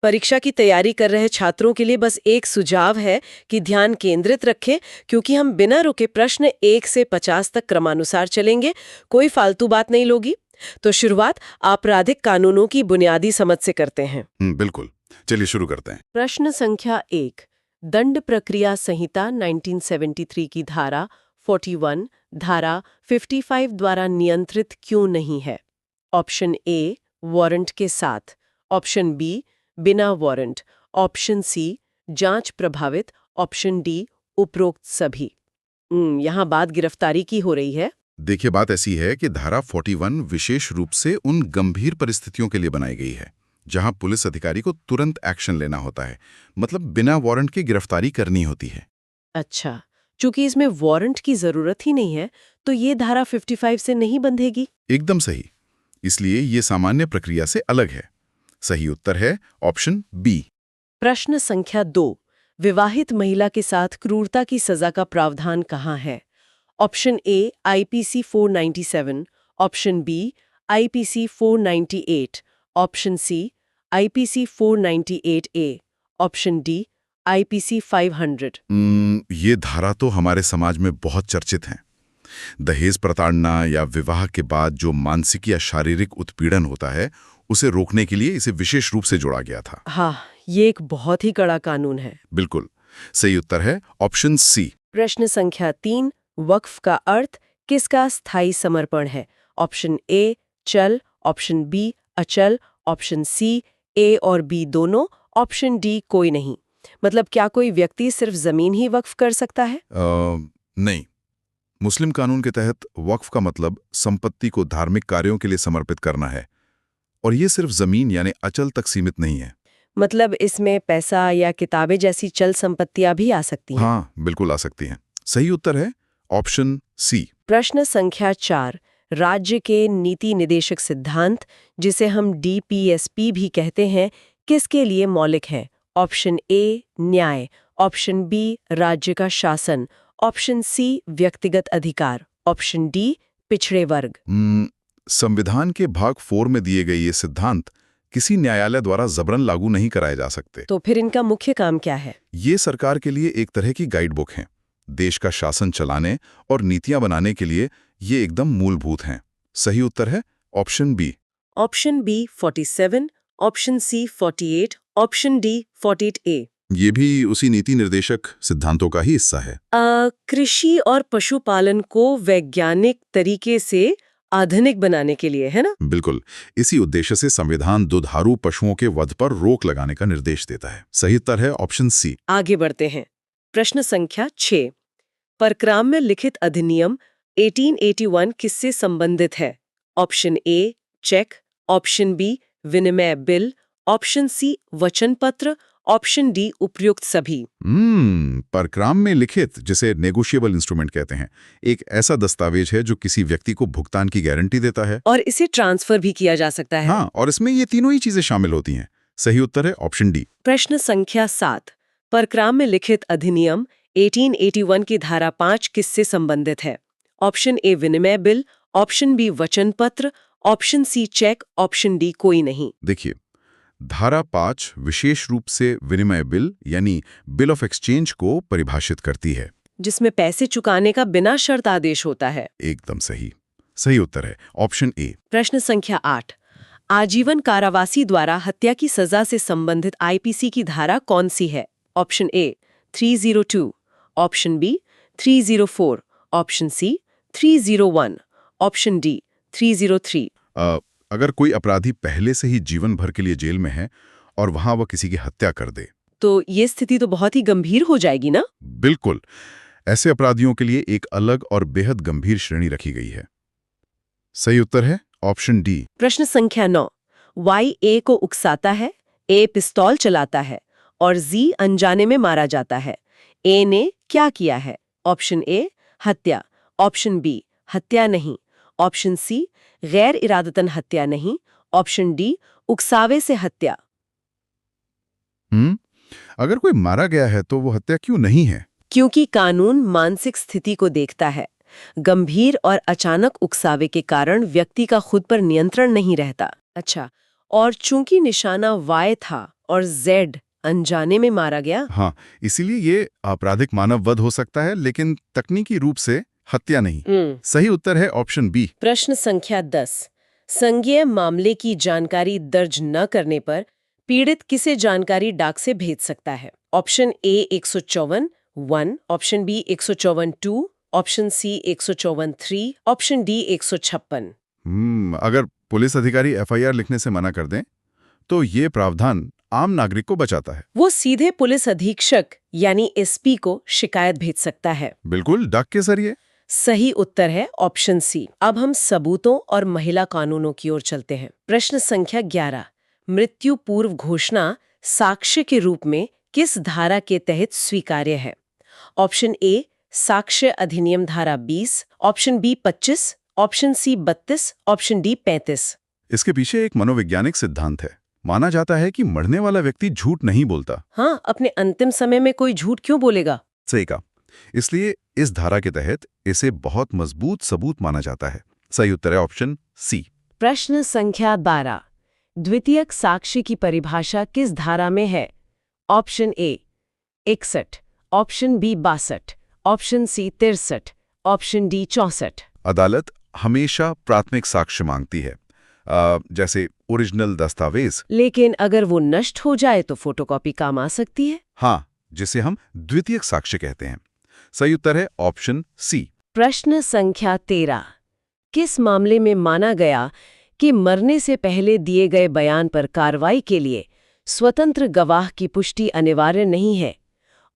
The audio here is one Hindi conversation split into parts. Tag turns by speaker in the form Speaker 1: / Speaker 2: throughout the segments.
Speaker 1: परीक्षा की तैयारी कर रहे छात्रों के लिए बस एक सुझाव है कि ध्यान केंद्रित रखें, क्योंकि हम बिना रुके प्रश्न 1 से 50 तक क्रमानुसार चलेंगे, कोई फालतू बात नहीं लोगी। तो शुरुआत आपराधिक कानूनों की बुनियादी समझ से करते हैं।
Speaker 2: बिल्कुल। चलिए शुरू करते हैं।
Speaker 1: प्रश्न संख्या 1, दंड प्रक्रिया संहिता 1973 की धारा 41 धारा 55 द्वारा नियंत्रित क्यों नहीं है? ऑप्शन ए, वारंट के साथ। ऑप्शन बी, बिना वारंट। ऑप्शन सी, जांच प्रभावित। ऑप्शन डी, उपरोक्त सभी। यहाँ बात गिरफ्तारी की हो रही है।
Speaker 2: देखिए, बात ऐसी है कि धारा 41 विशेष रूप से उन गंभीर परिस्थितियों के लिए बनाई गई है जहां पुलिस अधिकारी को तुरंत एक्शन लेना होता है, मतलब बिना वारंट के गिरफ्तारी करनी होती है।
Speaker 1: अच्छा, चूंकि इसमें वारंट की जरूरत ही नहीं है, तो ये धारा 55 से नहीं बंधेगी।
Speaker 2: एकदम सही। इसलिए ये सामान्य प्रक्रिया से अलग है। सही उत्तर है ऑप्शन बी।
Speaker 1: प्रश्न संख्या 2, विवाहित महिला के साथ क्रूरता की सजा का प्रावधान कहाँ है? Option A, IPC 497। Option B, IPC 498। Option C, IPC 498 A. Option D, IPC 500।
Speaker 2: ये धारा तो हमारे समाज में बहुत चर्चित है। दहेज प्रताड़ना या विवाह के बाद जो मानसिक या शारीरिक उत्पीड़न होता है, उसे रोकने के लिए इसे विशेष रूप से जोड़ा गया था।
Speaker 1: हाँ, ये एक बहुत ही कड़ा कानून है।
Speaker 2: बिल्कुल सही उत्तर है ऑप्शन सी।
Speaker 1: प्रश्न संख्या 3, वक्फ का अर्थ किसका स्थायी समर्पण है? ऑप्शन ए, चल। ऑप्शन बी, अचल। ऑप्शन सी, ए और बी दोनों। ऑप्शन डी, कोई नहीं। मतलब क्या कोई व्यक्ति सिर्फ जमीन ही वक्फ कर सकता है?
Speaker 2: नहीं। मुस्लिम कानून के तहत वक्फ का मतलब संपत्ति को धार्मिक कार्यों के लिए समर्पित करना है, और ये सिर्फ जमीन यानी अचल तक सीमित नहीं है।
Speaker 1: मतलब इसमें पैसा या किताबें जैसी चल संपत्तियां भी आ सकती हैं?
Speaker 2: हाँ, बिल्कुल आ सकती हैं। सही उत्तर है ऑप्शन सी।
Speaker 1: प्रश्न संख्या 4, राज्य के नीति निदेशक सिद्धांत, जिसे हम डीपीएसपी भी कहते हैं, किसके लिए मौलिक है? ऑप्शन ए, न्याय। ऑप्शन बी, राज्य का शासन। ऑप्शन सी, व्यक्तिगत अधिकार। ऑप्शन डी, पिछड़े वर्ग।
Speaker 2: संविधान के भाग 4 में दिए गए ये सिद्धांत किसी न्यायालय द्वारा जबरन लागू नहीं कराए जा सकते।
Speaker 1: तो फिर इनका मुख्य काम क्या है?
Speaker 2: ये सरकार के लिए एक तरह की गाइड बुक है। देश का शासन चलाने और नीतियां बनाने के लिए ये एकदम मूलभूत हैं। सही उत्तर है option B.
Speaker 1: Option B 47, option C 48, option D 48A।
Speaker 2: ये भी उसी नीति निर्देशक सिद्धांतों का ही हिस्सा है।
Speaker 1: कृषि और पशुपालन को वैज्ञानिक तरीके से आधुनिक बनाने के लिए, है ना?
Speaker 2: बिल्कुल। इसी उद्देश्य से संविधान दुधारू पशुओं के वध पर रोक लगाने का निर्देश देता है। सही उत्तर है ऑप्शन सी।
Speaker 1: आगे बढ़ते हैं। प्रश्न संख्या 6, परक्राम में लिखित अधिनियम 1881 किससे संबंधित है? Option A, cheque. Option B, विनिमय बिल। ऑप्शन सी, वचन पत्र। ऑप्शन डी, उपयुक्त सभी।
Speaker 2: परक्राम में लिखित, जिसे नेगोशिएबल इंस्ट्रूमेंट कहते हैं, एक ऐसा दस्तावेज है जो किसी व्यक्ति को भुगतान की गारंटी देता है
Speaker 1: और इसे ट्रांसफर भी किया जा सकता है।
Speaker 2: हाँ, और इसमें ये तीनों ही चीजें शामिल होती हैं। सही उत्तर है ऑप्शन डी।
Speaker 1: प्रश्न संख्या 7, परक्राम में लिखित अधिनियम 1881 की धारा 5 किससे संबंधित है? ऑप्शन ए, विनिमय बिल। ऑप्शन बी, वचन पत्र। Option C, cheque. Option D, कोई नहीं।
Speaker 2: देखिए, धारा 5 विशेष रूप से विनिमय बिल यानी बिल ऑफ एक्सचेंज को परिभाषित करती है,
Speaker 1: जिसमें पैसे चुकाने का बिना शर्त आदेश होता है।
Speaker 2: एकदम सही। सही उत्तर है ऑप्शन ए।
Speaker 1: प्रश्न संख्या 8, आजीवन कारावासी द्वारा हत्या की सजा से संबंधित आईपीसी की धारा कौन सी है? Option A 302, option B 304, option C 301, option D 303।
Speaker 2: अगर कोई अपराधी पहले से ही जीवन भर के लिए जेल में है और वहां वह किसी की हत्या कर दे,
Speaker 1: तो ये स्थिति तो बहुत ही गंभीर हो जाएगी ना?
Speaker 2: बिल्कुल। ऐसे अपराधियों के लिए एक अलग और बेहद गंभीर श्रेणी रखी गई है। सही उत्तर है ऑप्शन डी।
Speaker 1: प्रश्न संख्या 9, वाई ए को उकसाता है, ए पिस्तौल चलाता है और जी अनजाने में मारा जाता है। ए ने क्या किया है? ऑप्शन ए, हत्या। ऑप्शन बी, हत्या नहीं। ऑप्शन सी, गैर इरादतन हत्या नहीं। ऑप्शन डी, उकसावे से हत्या।
Speaker 2: अगर कोई मारा गया है तो वो हत्या क्यों नहीं है?
Speaker 1: क्योंकि कानून मानसिक स्थिति को देखता है। गंभीर और अचानक उकसावे के कारण व्यक्ति का खुद पर नियंत्रण नहीं रहता। अच्छा, और चूंकि निशाना Y था और Z अनजाने में मारा गया।
Speaker 2: हाँ, इसीलिए ये आपराधिक मानव वध हो सकता है, लेकिन तकनीकी रूप से हत्या नहीं। सही उत्तर है ऑप्शन बी।
Speaker 1: प्रश्न संख्या 10। संज्ञेय मामले की जानकारी दर्ज न करने पर पीड़ित किसे जानकारी डाक से भेज सकता है? Option A 154 1, option B 154 2, option C 154 3, option D 156।
Speaker 2: अगर पुलिस अधिकारी एफआईआर लिखने से मना कर दें तो ये प्रावधान आम नागरिक को बचाता है।
Speaker 1: वो सीधे पुलिस अधीक्षक यानी एसपी को शिकायत भेज सकता है।
Speaker 2: बिल्कुल, डाक के जरिए।
Speaker 1: सही उत्तर है ऑप्शन सी। अब हम सबूतों और महिला कानूनों की ओर चलते हैं। प्रश्न संख्या 11। मृत्यु पूर्व घोषणा साक्ष्य के रूप में किस धारा के तहत स्वीकार्य है? ऑप्शन ए साक्ष्य अधिनियम धारा 20, option B 25, option C 32, option D 35।
Speaker 2: इसके पीछे एक मनोवैज्ञानिक सिद्धांत है। माना जाता है कि मरने वाला व्यक्ति झूठ नहीं बोलता।
Speaker 1: हाँ, अपने अंतिम समय में कोई झूठ क्यों बोलेगा?
Speaker 2: सही कहा। इसलिए इस धारा के तहत इसे बहुत मजबूत सबूत माना जाता है। सही उत्तर है ऑप्शन सी।
Speaker 1: प्रश्न संख्या 12। द्वितीयक साक्ष्य की परिभाषा किस धारा में है? Option A 61, option B 62, option C 63, option D 64।
Speaker 2: अदालत हमेशा प्राथमिक साक्ष्य मांगती है, जैसे ओरिजिनल दस्तावेज।
Speaker 1: लेकिन अगर वो नष्ट हो जाए तो फोटोकॉपी काम आ सकती है।
Speaker 2: हाँ, जिसे हम द्वितीयक साक्ष्य कहते हैं। सही उत्तर है ऑप्शन सी।
Speaker 1: प्रश्न संख्या 13। किस मामले में माना गया कि मरने से पहले दिए गए बयान पर कार्रवाई के लिए स्वतंत्र गवाह की पुष्टि अनिवार्य नहीं है?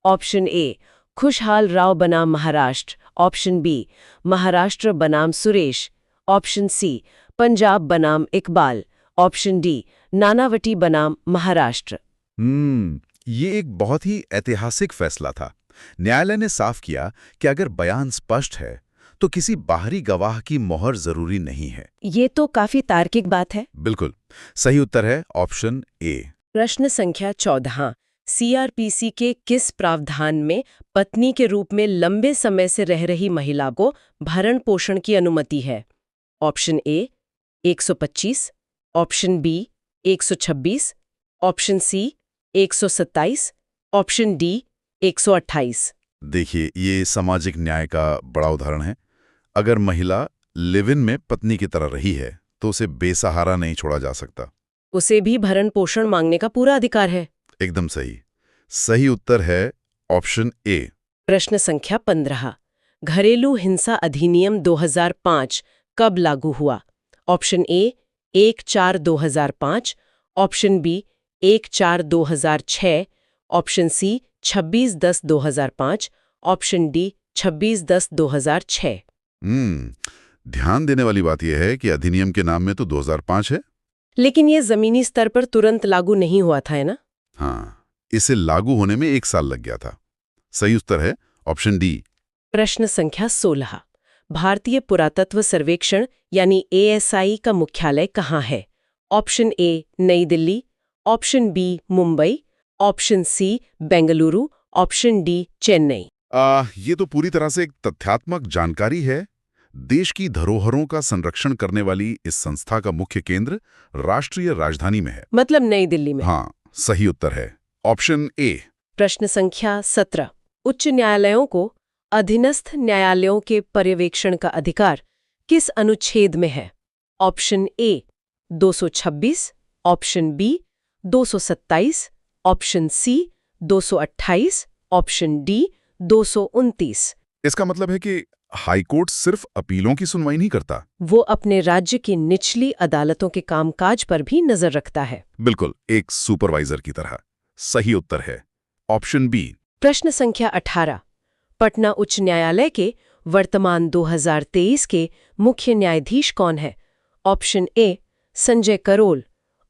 Speaker 1: ऑप्शन ए खुशहाल राव बनाम महाराष्ट्र, ऑप्शन बी महाराष्ट्र बनाम सुरेश, ऑप्शन सी पंजाब बनाम इकबाल, ऑप्शन डी नानावटी बनाम महाराष्ट्र।
Speaker 2: ये एक बहुत ही ऐतिहासिक फैसला था। न्यायालय ने साफ किया कि अगर बयान स्पष्ट है तो किसी बाहरी गवाह की मोहर जरूरी नहीं है।
Speaker 1: ये तो काफी तार्किक बात है।
Speaker 2: बिल्कुल सही उत्तर है ऑप्शन ए।
Speaker 1: प्रश्न संख्या 14। सीआरपीसी के किस प्रावधान में पत्नी के रूप में लंबे समय से रह रही महिला को भरण पोषण की अनुमति है? Option A 125, option B 126, option C 127, option D 128।
Speaker 2: देखिए, ये सामाजिक न्याय का बड़ा उदाहरण है। अगर महिला लिव इन में पत्नी की तरह रही है तो उसे बेसहारा नहीं छोड़ा जा सकता।
Speaker 1: उसे भी भरण पोषण मांगने का पूरा अधिकार है।
Speaker 2: एकदम सही। सही उत्तर है ऑप्शन ए।
Speaker 1: प्रश्न संख्या 15। घरेलू हिंसा अधिनियम 2005 कब लागू हुआ? Option A 1/4/2005, option B 1/4/2006, option C 26/10/2005, option D 26/10/2006।
Speaker 2: ध्यान देने वाली बात यह है कि अधिनियम के नाम में तो 2005 है,
Speaker 1: लेकिन ये जमीनी स्तर पर तुरंत लागू नहीं हुआ था, है ना?
Speaker 2: हाँ, इसे लागू होने में 1 साल लग गया था। सही उत्तर है ऑप्शन डी।
Speaker 1: प्रश्न संख्या 16। भारतीय पुरातत्व सर्वेक्षण यानी ASI का मुख्यालय कहाँ है? Option A New Delhi, option B Mumbai, option C Bengaluru, option D Chennai.
Speaker 2: ये तो पूरी तरह से एक तथ्यात्मक जानकारी है। देश की धरोहरों का संरक्षण करने वाली इस संस्था का मुख्य केंद्र राष्ट्रीय राजधानी में है।
Speaker 1: मतलब नई दिल्ली में।
Speaker 2: हाँ, सही उत्तर है ऑप्शन ए।
Speaker 1: प्रश्न संख्या 17। उच्च न्यायालयों को अधीनस्थ न्यायालयों के पर्यवेक्षण का अधिकार किस अनुच्छेद में है? Option A 226, option B 227, option C 228, option D 229।
Speaker 2: इसका मतलब है कि हाईकोर्ट सिर्फ अपीलों की सुनवाई नहीं करता,
Speaker 1: वो अपने राज्य की निचली अदालतों के कामकाज पर भी नजर रखता है।
Speaker 2: बिल्कुल एक सुपरवाइजर की तरह। सही उत्तर है ऑप्शन बी।
Speaker 1: प्रश्न संख्या 18। पटना उच्च न्यायालय के वर्तमान 2023 के मुख्य न्यायाधीश कौन है? Option A Sanjay Karol,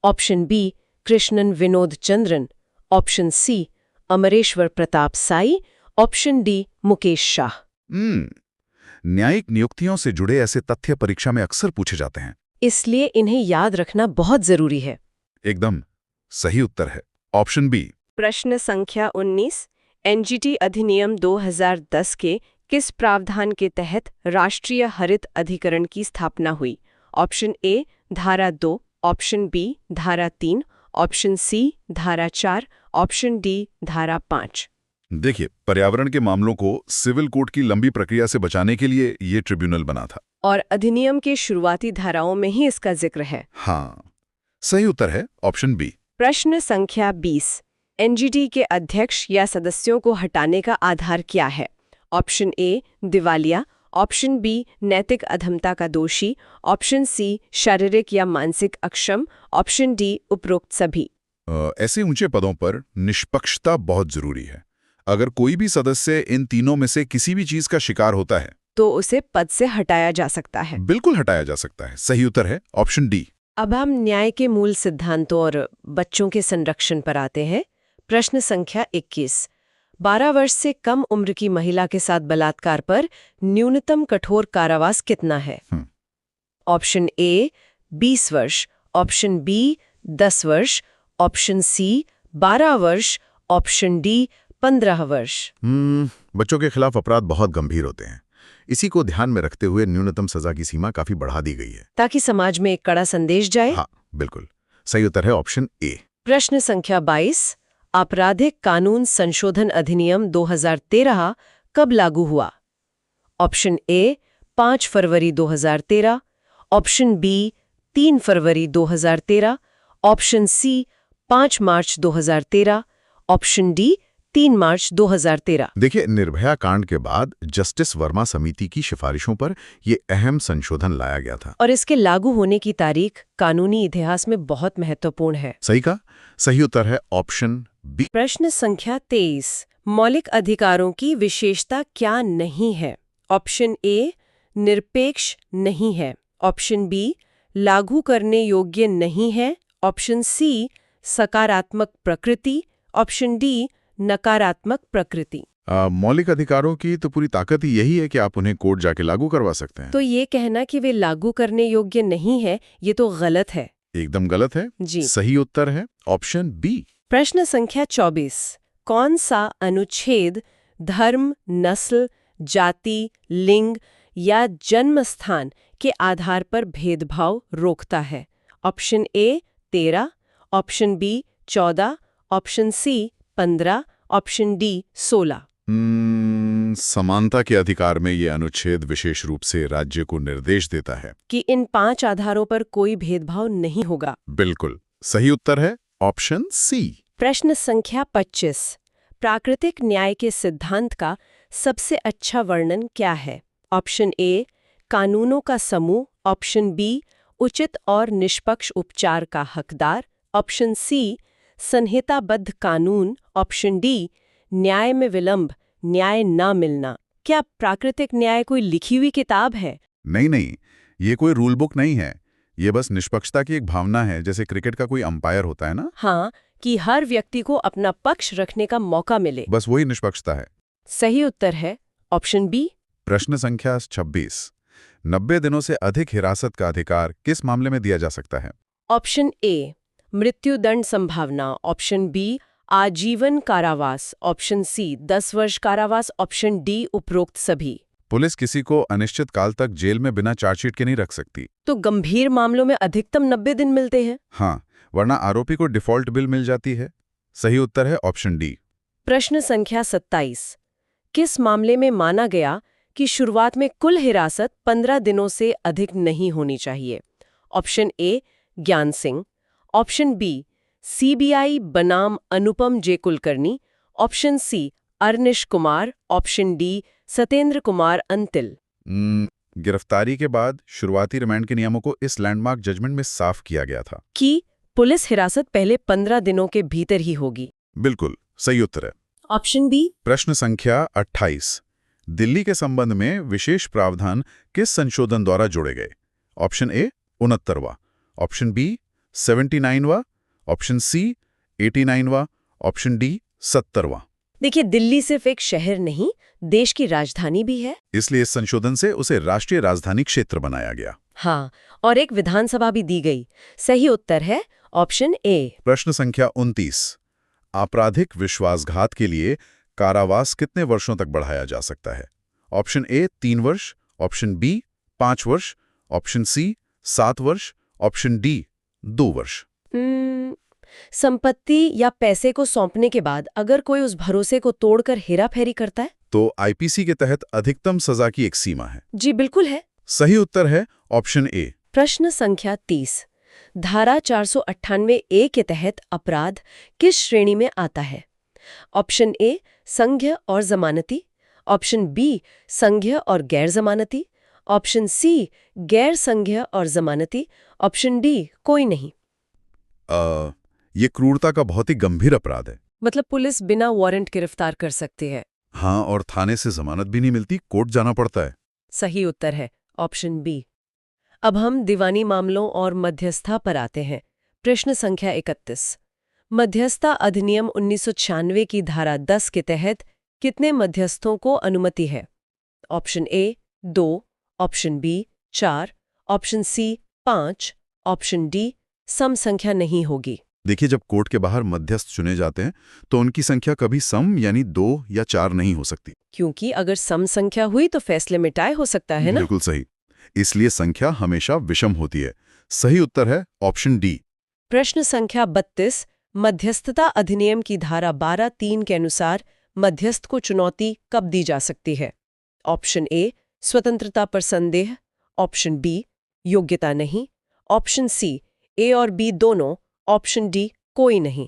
Speaker 1: option B Krishnan Vinod Chandran, option C Amareshwar Pratap Sai, option D Mukesh Shah.
Speaker 2: न्यायिक नियुक्तियों से जुड़े ऐसे तथ्य परीक्षा में अक्सर पूछे जाते हैं,
Speaker 1: इसलिए इन्हें याद रखना बहुत जरूरी है।
Speaker 2: एकदम सही उत्तर है ऑप्शन बी।
Speaker 1: प्रश्न संख्या 19। एनजीटी अधिनियम 2010 के किस प्रावधान के तहत राष्ट्रीय हरित अधिकरण की स्थापना हुई? ऑप्शन ए धारा 2, ऑप्शन बी धारा 3, ऑप्शन सी धारा 4, ऑप्शन डी धारा 5।
Speaker 2: देखिए, पर्यावरण के मामलों को सिविल कोर्ट की लंबी प्रक्रिया से बचाने के लिए ये ट्रिब्यूनल बना था।
Speaker 1: और अधिनियम के शुरुआती धाराओं में ही इसका जिक्र है।
Speaker 2: हाँ, सही उत्तर है ऑप्शन बी।
Speaker 1: प्रश्न संख्या 20। एनजीटी के अध्यक्ष या सदस्यों को हटाने का आधार क्या है? ऑप्शन ए दिवालिया, ऑप्शन बी नैतिक अधमता का दोषी, ऑप्शन सी शारीरिक या मानसिक अक्षम, ऑप्शन डी उपरोक्त सभी।
Speaker 2: ऐसे ऊंचे पदों पर निष्पक्षता बहुत जरूरी है। अगर कोई भी सदस्य इन तीनों में से किसी भी चीज का शिकार होता है
Speaker 1: तो उसे पद से हटाया जा सकता है।
Speaker 2: बिल्कुल हटाया जा सकता है। सही उत्तर है ऑप्शन डी।
Speaker 1: अब हम न्याय के मूल सिद्धांतों और बच्चों के संरक्षण पर आते हैं। प्रश्न संख्या 21। 12 वर्ष से कम उम्र की महिला के साथ बलात्कार पर न्यूनतम कठोर कारावास कितना है? ऑप्शन ए 20 वर्ष, ऑप्शन बी 10 वर्ष, ऑप्शन सी 12 वर्ष, ऑप्शन डी 15 वर्ष।
Speaker 2: बच्चों के खिलाफ अपराध बहुत गंभीर होते हैं। इसी को ध्यान में रखते हुए न्यूनतम सजा की सीमा काफी बढ़ा दी गई है,
Speaker 1: ताकि समाज में एक कड़ा संदेश जाए।
Speaker 2: हाँ बिल्कुल, सही उत्तर है ऑप्शन ए।
Speaker 1: प्रश्न संख्या 22। आपराधिक कानून संशोधन अधिनियम 2013 कब लागू हुआ? ऑप्शन ए 5 फरवरी 2013, ऑप्शन बी 3 फरवरी 2013, option C 5 March 2013, option D 3 March 2013।
Speaker 2: देखिए, निर्भया कांड के बाद जस्टिस वर्मा समिति की सिफारिशों पर यह अहम संशोधन लाया गया था।
Speaker 1: और इसके लागू होने की तारीख कानूनी इतिहास में बहुत महत्वपूर्ण है।
Speaker 2: सही का सही उत्तर है ऑप्शन बी।
Speaker 1: प्रश्न संख्या 23। मौलिक अधिकारों की विशेषता क्या नहीं है? ऑप्शन ए निरपेक्ष नहीं है, ऑप्शन बी लागू करने योग्य नहीं है, ऑप्शन सी सकारात्मक प्रकृति, ऑप्शन डी नकारात्मक प्रकृति।
Speaker 2: मौलिक अधिकारों की तो पूरी ताकत ही यही है कि आप उन्हें कोर्ट जाके लागू करवा सकते हैं।
Speaker 1: तो ये कहना कि वे लागू करने योग्य नहीं है, ये तो गलत है।
Speaker 2: एकदम गलत है
Speaker 1: जी।
Speaker 2: सही उत्तर है ऑप्शन बी।
Speaker 1: प्रश्न संख्या 24। कौन सा अनुच्छेद धर्म, नस्ल, जाति, लिंग या जन्म स्थान के आधार पर भेदभाव रोकता है? Option A 13, option B 14, option C 15, option D 16।
Speaker 2: समानता के अधिकार में ये अनुच्छेद विशेष रूप से राज्य को निर्देश देता है
Speaker 1: कि इन 5 आधारों पर कोई भेदभाव नहीं होगा।
Speaker 2: बिल्कुल सही उत्तर है ऑप्शन सी।
Speaker 1: प्रश्न संख्या 25। प्राकृतिक न्याय के सिद्धांत का सबसे अच्छा वर्णन क्या है? ऑप्शन ए कानूनों का समूह, ऑप्शन बी उचित और निष्पक्ष उपचार का हकदार, ऑप्शन सी संहिताबद्ध कानून, ऑप्शन डी न्याय में विलंब, न्याय न मिलना। क्या प्राकृतिक न्याय कोई लिखी हुई किताब है?
Speaker 2: नहीं, ये कोई रूल बुक नहीं है। ये बस निष्पक्षता की एक भावना है, जैसे क्रिकेट का कोई अंपायर होता है ना।
Speaker 1: हाँ, कि हर व्यक्ति को अपना पक्ष रखने का मौका मिले,
Speaker 2: बस वही निष्पक्षता है।
Speaker 1: सही उत्तर है ऑप्शन बी।
Speaker 2: प्रश्न संख्या 26। 90 दिनों से अधिक हिरासत का अधिकार किस मामले में दिया जा सकता है?
Speaker 1: ऑप्शन ए मृत्युदंड संभावना, ऑप्शन बी आजीवन कारावास, ऑप्शन सी 10 वर्ष कारावास, ऑप्शन डी उपरोक्त सभी।
Speaker 2: पुलिस किसी को अनिश्चित काल तक जेल में बिना चार्जशीट के नहीं रख सकती।
Speaker 1: तो गंभीर मामलों में अधिकतम 90 दिन मिलते हैं।
Speaker 2: हाँ, वरना आरोपी को डिफॉल्ट बिल मिल जाती है। सही उत्तर है ऑप्शन डी।
Speaker 1: प्रश्न संख्या 27। किस मामले में माना गया कि शुरुआत में कुल हिरासत 15 दिनों से अधिक नहीं होनी चाहिए? ऑप्शन ए ज्ञान सिंह, ऑप्शन बी सीबीआई बनाम Anupam J Kulkarni, option C Arnesh Kumar, option D Satyendra Kumar Antil.
Speaker 2: गिरफ्तारी के बाद शुरुआती रिमांड के नियमों को इस लैंडमार्क जजमेंट में साफ किया गया था
Speaker 1: कि पुलिस हिरासत पहले 15 दिनों के भीतर ही होगी।
Speaker 2: बिल्कुल सही उत्तर है
Speaker 1: ऑप्शन बी।
Speaker 2: प्रश्न संख्या 28। दिल्ली के संबंध में विशेष प्रावधान किस संशोधन द्वारा जोड़े गए? ऑप्शन ए 69वां, ऑप्शन बी 79वां, ऑप्शन सी 89वां, ऑप्शन डी 70वां।
Speaker 1: देखिए, दिल्ली सिर्फ एक शहर नहीं, देश की राजधानी भी है,
Speaker 2: इसलिए इस संशोधन से उसे राष्ट्रीय राजधानी क्षेत्र बनाया गया।
Speaker 1: हाँ, और एक विधानसभा भी दी गई। सही उत्तर है ऑप्शन ए।
Speaker 2: प्रश्न संख्या 29। आपराधिक विश्वासघात के लिए कारावास कितने वर्षों तक बढ़ाया जा सकता है? ऑप्शन ए 3 वर्ष, ऑप्शन बी 5 वर्ष, ऑप्शन सी 7 वर्ष, ऑप्शन डी 2 वर्ष।
Speaker 1: संपत्ति या पैसे को सौंपने के बाद अगर कोई उस भरोसे को तोड़कर हेराफेरी करता है
Speaker 2: तो आईपीसी के तहत अधिकतम सजा की एक सीमा है।
Speaker 1: जी बिल्कुल है।
Speaker 2: सही उत्तर है ऑप्शन ए।
Speaker 1: प्रश्न संख्या 30। धारा 498A के तहत अपराध किस श्रेणी में आता है? ऑप्शन ए संघ्य और जमानती, ऑप्शन बी संघ्य और गैर जमानती, ऑप्शन सी गैर संघ्य और जमानती, ऑप्शन डी कोई नहीं।
Speaker 2: ये क्रूरता का बहुत ही गंभीर अपराध है।
Speaker 1: मतलब पुलिस बिना वारंट गिरफ्तार कर सकती है।
Speaker 2: हाँ, और थाने से जमानत भी नहीं मिलती, कोर्ट जाना पड़ता है।
Speaker 1: सही उत्तर है ऑप्शन बी। अब हम दीवानी मामलों और मध्यस्थता पर आते हैं। प्रश्न संख्या 31। मध्यस्थता अधिनियम 1996 की धारा 10 के तहत कितने मध्यस्थों को अनुमति है? Option A 2, option B 4, option C 5, option D सम संख्या नहीं होगी।
Speaker 2: देखिए, जब कोर्ट के बाहर मध्यस्थ चुने जाते हैं तो उनकी संख्या कभी सम यानी 2 या 4 नहीं हो सकती,
Speaker 1: क्योंकि अगर सम संख्या हुई तो फैसले में टाई हो सकता है ना।
Speaker 2: बिल्कुल सही। इसलिए संख्या हमेशा विषम होती है। सही उत्तर है ऑप्शन डी।
Speaker 1: प्रश्न संख्या 32। मध्यस्थता अधिनियम की धारा 12(3) के अनुसार मध्यस्थ को चुनौती कब दी जा सकती है? ऑप्शन ए स्वतंत्रता पर संदेह, ऑप्शन बी योग्यता नहीं, ऑप्शन सी ए और बी दोनों, ऑप्शन डी कोई नहीं।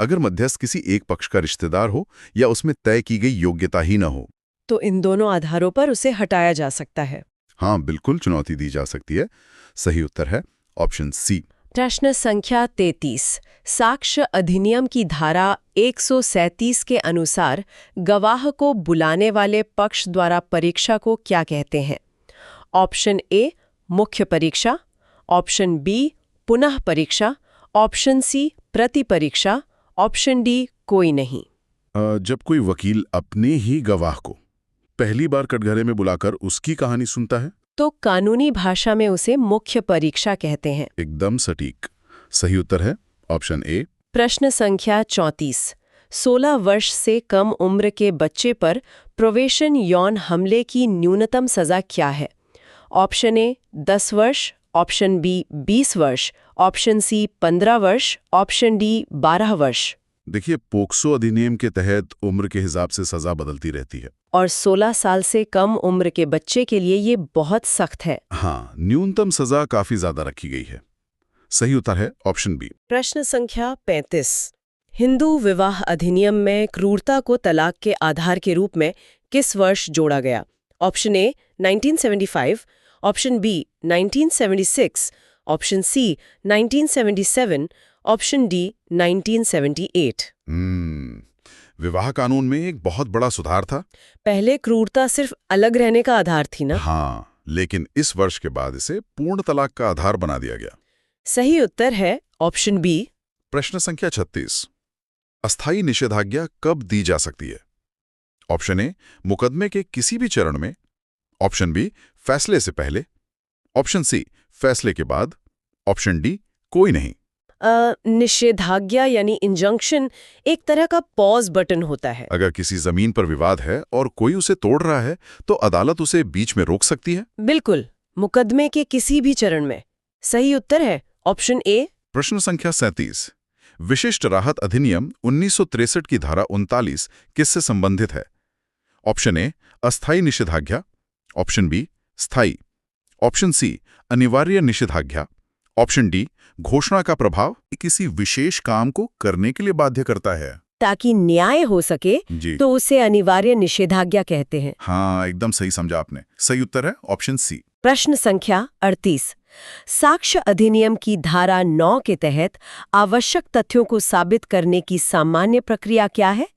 Speaker 2: अगर मध्यस्थ किसी एक पक्ष का रिश्तेदार हो या उसमें तय की गई योग्यता ही न हो
Speaker 1: तो इन दोनों आधारों पर उसे हटाया जा सकता है।
Speaker 2: हाँ, बिल्कुल चुनौती दी जा सकती है। सही उत्तर है ऑप्शन सी।
Speaker 1: प्रश्न संख्या 33। साक्ष्य अधिनियम की धारा 137 के अनुसार गवाह को बुलाने वाले पक्ष द्वारा परीक्षा को क्या कहते हैं? ऑप्शन ए मुख्य परीक्षा, ऑप्शन बी पुनः परीक्षा, ऑप्शन सी प्रति परीक्षा, ऑप्शन डी कोई नहीं।
Speaker 2: जब कोई वकील अपने ही गवाह को पहली बार कटघरे में बुलाकर उसकी कहानी सुनता है
Speaker 1: तो कानूनी भाषा में उसे मुख्य परीक्षा कहते हैं।
Speaker 2: एकदम सटीक। सही उत्तर है ऑप्शन ए।
Speaker 1: प्रश्न संख्या 34। 16 वर्ष से कम उम्र के बच्चे पर प्रोवेशन यौन हमले की न्यूनतम सजा क्या है? ऑप्शन ए 10 वर्ष, ऑप्शन बी 20 वर्ष, ऑप्शन सी 15 वर्ष, ऑप्शन डी 12 वर्ष।
Speaker 2: देखिए, पोक्सो अधिनियम के तहत उम्र के हिसाब से सजा बदलती रहती है
Speaker 1: और 16 साल से कम उम्र के बच्चे के लिए ये बहुत सख्त है।
Speaker 2: हाँ, न्यूनतम सजा काफी ज्यादा रखी गई है। सही उत्तर है ऑप्शन बी।
Speaker 1: प्रश्न संख्या 35। हिंदू विवाह अधिनियम में क्रूरता को तलाक के आधार के रूप में किस वर्ष जोड़ा गया? Option A 1975, option B 1976, option C 1977, option D 1978।
Speaker 2: विवाह कानून में एक बहुत बड़ा सुधार था।
Speaker 1: पहले क्रूरता सिर्फ अलग रहने का आधार थी ना?
Speaker 2: हाँ, लेकिन इस वर्ष के बाद इसे पूर्ण तलाक का आधार बना दिया गया।
Speaker 1: सही उत्तर है ऑप्शन बी।
Speaker 2: प्रश्न संख्या 36। अस्थायी निषेधाज्ञा कब दी जा सकती है? ऑप्शन ए मुकदमे के किसी भी चरण में, ऑप्शन बी फैसले से पहले, ऑप्शन सी फैसले के बाद, ऑप्शन डी कोई नहीं।
Speaker 1: निषेधाज्ञा यानी इंजंक्शन एक तरह का पॉज बटन होता है।
Speaker 2: अगर किसी जमीन पर विवाद है और कोई उसे तोड़ रहा है तो अदालत उसे बीच में रोक सकती है।
Speaker 1: बिल्कुल, मुकदमे के किसी भी चरण में। सही उत्तर है ऑप्शन ए।
Speaker 2: प्रश्न संख्या 37। विशिष्ट राहत अधिनियम 1963 की धारा 39 किससे संबंधित है? ऑप्शन ए अस्थायी निषेधाज्ञा, ऑप्शन बी स्थायी, ऑप्शन सी अनिवार्य निषेधाज्ञा, ऑप्शन डी घोषणा का प्रभाव किसी विशेष काम को करने के लिए बाध्य करता है।
Speaker 1: ताकि न्याय हो सके
Speaker 2: जी।
Speaker 1: तो उसे अनिवार्य निषेधाज्ञा कहते हैं।
Speaker 2: हाँ, एकदम सही समझा आपने। सही उत्तर है ऑप्शन सी।
Speaker 1: प्रश्न संख्या 38। साक्ष्य अधिनियम की धारा 9 के तहत आवश्यक तथ्यों को साबित करने की सामान्य प्रक्रिया क्या है?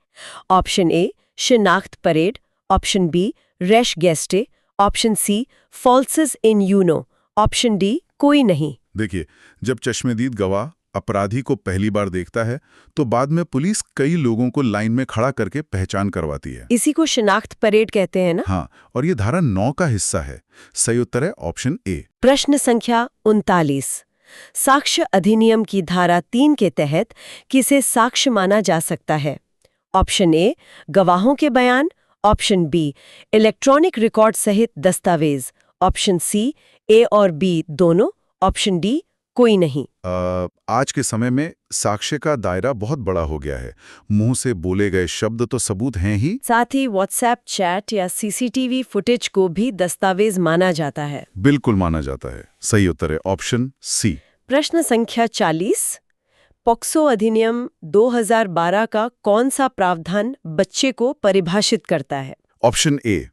Speaker 1: ऑप्शन ए शिनाख्त परेड, ऑप्शन बी रेश गेस्टे, ऑप्शन सी फॉल्सेस इन यूनो, ऑप्शन डी कोई नहीं।
Speaker 2: देखिए, जब चश्मदीद गवाह अपराधी को पहली बार देखता है तो बाद में पुलिस कई लोगों को लाइन में खड़ा करके पहचान करवाती है।
Speaker 1: इसी को शिनाख्त परेड कहते हैं ना?
Speaker 2: हाँ, और ये धारा 9 का हिस्सा है। सही उत्तर है ऑप्शन ए।
Speaker 1: प्रश्न संख्या 39। साक्ष्य अधिनियम की धारा 3 के तहत किसे साक्ष्य माना जा सकता है? ऑप्शन ए गवाहों के बयान, ऑप्शन बी इलेक्ट्रॉनिक रिकॉर्ड सहित दस्तावेज, ऑप्शन सी ए और बी दोनों, ऑप्शन डी कोई नहीं।
Speaker 2: आज के समय में साक्ष्य का दायरा बहुत बड़ा हो गया है। मुंह से बोले गए शब्द तो सबूत हैं ही,
Speaker 1: साथ ही व्हाट्सएप चैट या सीसीटीवी फुटेज को भी दस्तावेज माना जाता है।
Speaker 2: बिल्कुल माना जाता है। सही उत्तर है ऑप्शन सी।
Speaker 1: प्रश्न संख्या 40। पॉक्सो अधिनियम 2012 का कौन सा प्रावधान बच्चे को परिभाषित करता है?
Speaker 2: Option A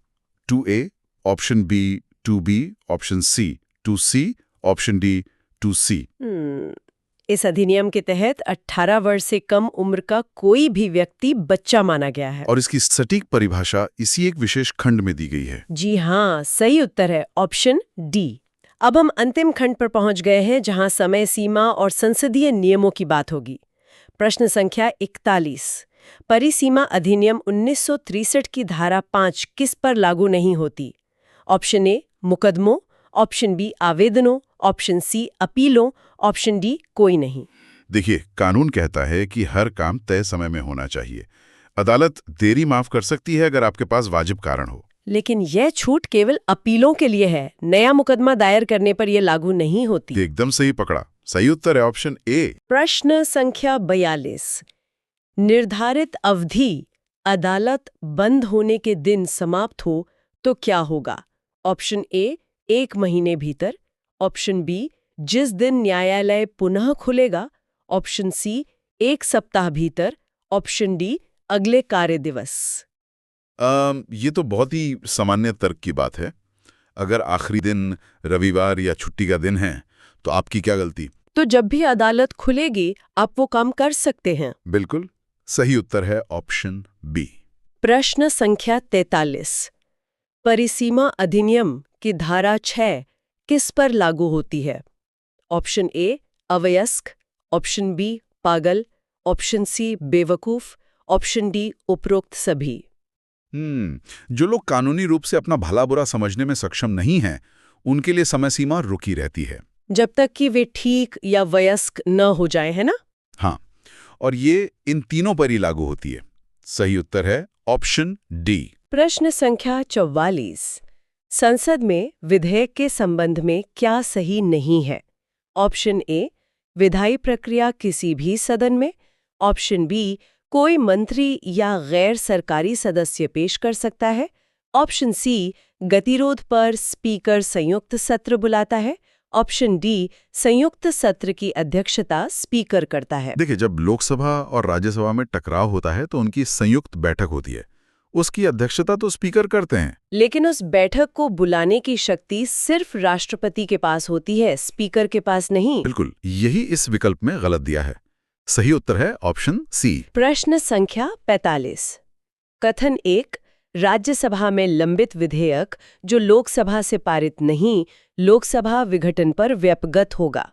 Speaker 2: 2A, option B 2B, option C 2C, option D 2C।
Speaker 1: इस अधिनियम के तहत 18 वर्ष से कम उम्र का कोई भी व्यक्ति बच्चा माना गया है।
Speaker 2: और इसकी सटीक परिभाषा इसी एक विशेष खंड में दी गई है।
Speaker 1: जी हाँ, सही उत्तर है ऑप्शन डी। अब हम अंतिम खंड पर पहुंच गए हैं, जहां समय सीमा और संसदीय नियमों की बात होगी। प्रश्न संख्या 41। परिसीमा अधिनियम 1963 की धारा 5 किस पर लागू नहीं होती? ऑप्शन ए मुकदमों, ऑप्शन बी आवेदनों, ऑप्शन सी अपीलों, ऑप्शन डी कोई नहीं।
Speaker 2: देखिए, कानून कहता है कि हर काम तय समय में होना चाहिए। अदालत देरी माफ कर सकती है अगर आपके पास वाजिब कारण हो।
Speaker 1: लेकिन यह छूट केवल अपीलों के लिए है। नया मुकदमा दायर करने पर यह लागू नहीं होती।
Speaker 2: एकदम सही पकड़ा। सही उत्तर है ऑप्शन ए।
Speaker 1: प्रश्न संख्या 42। निर्धारित अवधि अदालत बंद होने के दिन समाप्त हो तो क्या होगा? ऑप्शन ए 1 महीने भीतर, ऑप्शन बी जिस दिन न्यायालय पुनः खुलेगा, ऑप्शन सी 1 सप्ताह भीतर, ऑप्शन डी अगले कार्य दिवस।
Speaker 2: ये तो बहुत ही सामान्य तर्क की बात है। अगर आखिरी दिन रविवार या छुट्टी का दिन है तो आपकी क्या गलती?
Speaker 1: तो जब भी अदालत खुलेगी आप वो काम कर सकते हैं।
Speaker 2: बिल्कुल सही उत्तर है ऑप्शन बी।
Speaker 1: प्रश्न संख्या 43। परिसीमा अधिनियम की धारा 6 किस पर लागू होती है? ऑप्शन ए अवयस्क, ऑप्शन बी पागल, ऑप्शन सी बेवकूफ, ऑप्शन डी उपरोक्त सभी।
Speaker 2: जो लोग कानूनी रूप से अपना भला बुरा समझने में सक्षम नहीं हैं, उनके लिए समय सीमा रुकी रहती है
Speaker 1: जब तक कि वे ठीक या वयस्क न हो जाए, है ना?
Speaker 2: हाँ, और ये इन तीनों पर ही लागू होती है। सही उत्तर है ऑप्शन डी।
Speaker 1: प्रश्न संख्या 44। संसद में विधेयक के संबंध में क्या सही नहीं है? ऑप्शन ए विधायी प्रक्रिया किसी भी सदन में, ऑप्शन बी कोई मंत्री या गैर सरकारी सदस्य पेश कर सकता है, ऑप्शन सी गतिरोध पर स्पीकर संयुक्त सत्र बुलाता है, ऑप्शन डी संयुक्त सत्र की अध्यक्षता स्पीकर करता है।
Speaker 2: देखिए, जब लोकसभा और राज्यसभा में टकराव होता है तो उनकी संयुक्त बैठक होती है। उसकी अध्यक्षता तो स्पीकर करते हैं।
Speaker 1: लेकिन उस बैठक को बुलाने की शक्ति सिर्फ राष्ट्रपति के पास होती है, स्पीकर के पास नहीं।
Speaker 2: बिल्कुल, यही इस विकल्प में गलत दिया है। सही उत्तर है ऑप्शन सी।
Speaker 1: प्रश्न संख्या 45। कथन 1 राज्यसभा में लंबित विधेयक जो लोकसभा से पारित नहीं, लोकसभा विघटन पर व्यपगत होगा।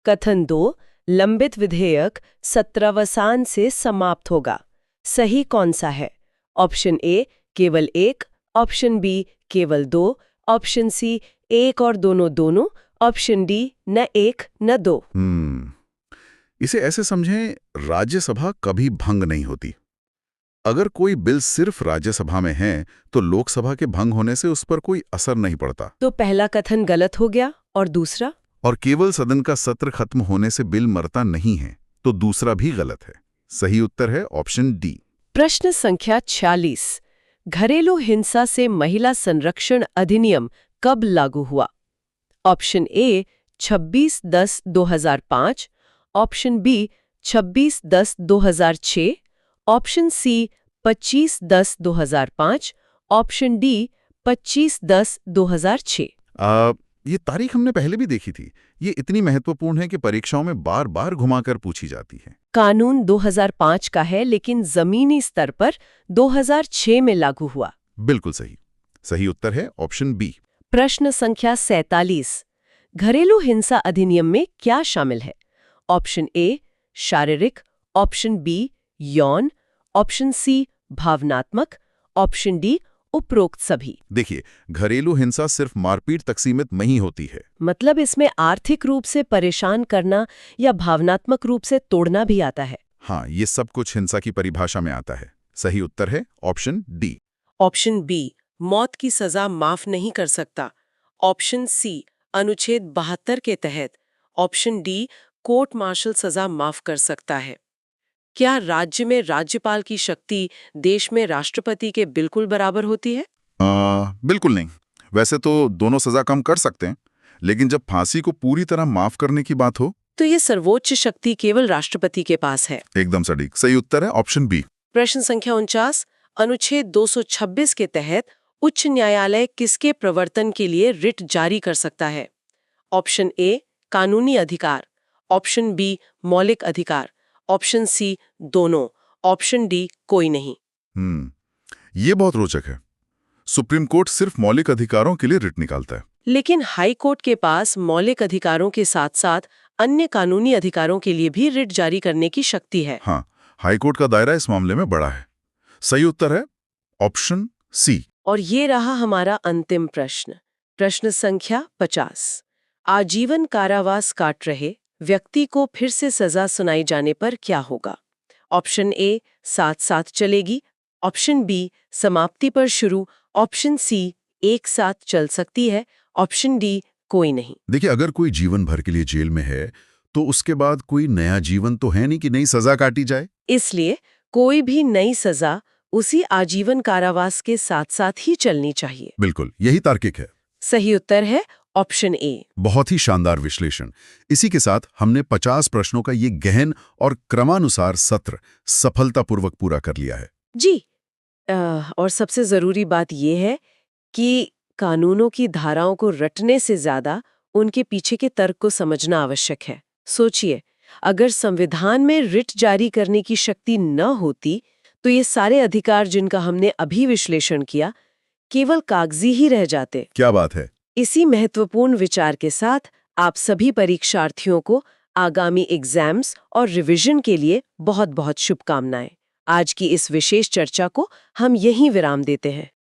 Speaker 1: कथन 2 लंबित विधेयक सत्रावसान से समाप्त होगा। सही कौन सा है? ऑप्शन ए केवल 1, ऑप्शन बी केवल 2, ऑप्शन सी 1 और दोनों दोनों, ऑप्शन डी न 1 न 2।
Speaker 2: इसे ऐसे समझें, राज्यसभा कभी भंग नहीं होती। अगर कोई बिल सिर्फ राज्यसभा में है तो लोकसभा के भंग होने से उस पर कोई असर नहीं पड़ता।
Speaker 1: तो पहला कथन गलत हो गया, और दूसरा?
Speaker 2: और केवल सदन का सत्र खत्म होने से बिल मरता नहीं है, तो दूसरा भी गलत है। सही उत्तर है ऑप्शन डी।
Speaker 1: प्रश्न संख्या 46। घरेलू हिंसा से महिला संरक्षण अधिनियम कब लागू हुआ? Option A 26/10/2005, option B 26/10/2006, option C 25/10/2005, option D 25/10/2006।
Speaker 2: ये तारीख हमने पहले भी देखी थी। ये इतनी महत्वपूर्ण है कि परीक्षाओं में बार बार घुमाकर पूछी जाती है।
Speaker 1: कानून 2005 का है, लेकिन जमीनी स्तर पर 2006 में लागू हुआ।
Speaker 2: बिल्कुल सही। सही उत्तर है ऑप्शन बी।
Speaker 1: प्रश्न संख्या 47। घरेलू हिंसा अधिनियम में क्या शामिल है? ऑप्शन ए शारीरिक, ऑप्शन बी यौन, ऑप्शन सी भावनात्मक, ऑप्शन डी उपरोक्त सभी।
Speaker 2: देखिए, घरेलू हिंसा सिर्फ मारपीट तक सीमित नहीं होती है।
Speaker 1: मतलब इसमें आर्थिक रूप से परेशान करना या भावनात्मक रूप से तोड़ना भी आता है।
Speaker 2: हाँ, ये सब कुछ हिंसा की परिभाषा में आता है। सही उत्तर है ऑप्शन डी।
Speaker 1: ऑप्शन बी मौत की सजा माफ नहीं कर सकता, ऑप्शन सी अनुच्छेद 72 के तहत, ऑप्शन डी, कोर्ट मार्शल सजा माफ कर सकता है। क्या राज्य में राज्यपाल की शक्ति देश में राष्ट्रपति के बिल्कुल बराबर होती है?
Speaker 2: बिल्कुल नहीं। वैसे तो दोनों सजा कम कर सकते हैं, लेकिन जब फांसी को पूरी तरह माफ करने की बात हो।
Speaker 1: तो ये सर्वोच्च शक्ति केवल राष्ट्रपति के पास है।
Speaker 2: एकदम सटीक। सही उत्तर है ऑप्शन बी।
Speaker 1: प्रश्न संख्या 49, अनुच्छेद 226 के तहत उच्च न्यायालय किसके प्रवर्तन के लिए रिट जारी कर सकता है? ऑप्शन ए, कानूनी अधिकार, ऑप्शन बी, मौलिक अधिकार, ऑप्शन सी, दोनों, ऑप्शन डी, कोई नहीं।
Speaker 2: ये बहुत रोचक है। सुप्रीम कोर्ट सिर्फ मौलिक अधिकारों के लिए रिट निकालता है,
Speaker 1: लेकिन हाई कोर्ट के पास मौलिक अधिकारों के साथ साथ अन्य कानूनी अधिकारों के लिए भी रिट जारी करने की शक्ति है।
Speaker 2: हाँ, हाई कोर्ट का दायरा इस मामले में बड़ा है। सही उत्तर है ऑप्शन सी।
Speaker 1: और ये रहा हमारा अंतिम प्रश्न, प्रश्न संख्या 50। आजीवन कारावास काट रहे व्यक्ति को फिर से सजा सुनाई जाने पर क्या होगा? ऑप्शन ए, साथ साथ चलेगी, ऑप्शन बी, समाप्ति पर शुरू, ऑप्शन सी, एक साथ चल सकती है, ऑप्शन डी, कोई नहीं।
Speaker 2: देखिए, अगर कोई जीवन भर के लिए जेल में है तो उसके बाद कोई नया जीवन तो है नहीं कि नई सजा काटी जाए।
Speaker 1: इसलिए कोई भी नई सजा उसी आजीवन कारावास के साथ साथ ही चलनी चाहिए।
Speaker 2: बिल्कुल, यही तार्किक है।
Speaker 1: सही उत्तर है ऑप्शन ए।
Speaker 2: बहुत ही शानदार विश्लेषण। इसी के साथ हमने 50 प्रश्नों का ये गहन और क्रमानुसार सत्र सफलतापूर्वक पूरा कर लिया है।
Speaker 1: जी, और सबसे जरूरी बात यह है कि कानूनों की धाराओं को रटने से ज्यादा उनके पीछे के तर्क को समझना आवश्यक है। सोचिए, अगर संविधान में रिट जारी करने की शक्ति न होती तो ये सारे अधिकार जिनका हमने अभी विश्लेषण किया केवल कागजी ही रह जाते।
Speaker 2: क्या बात है।
Speaker 1: इसी महत्वपूर्ण विचार के साथ आप सभी परीक्षार्थियों को आगामी एग्जाम्स और रिवीजन के लिए बहुत बहुत शुभकामनाएं। आज की इस विशेष चर्चा को हम यहीं विराम देते हैं।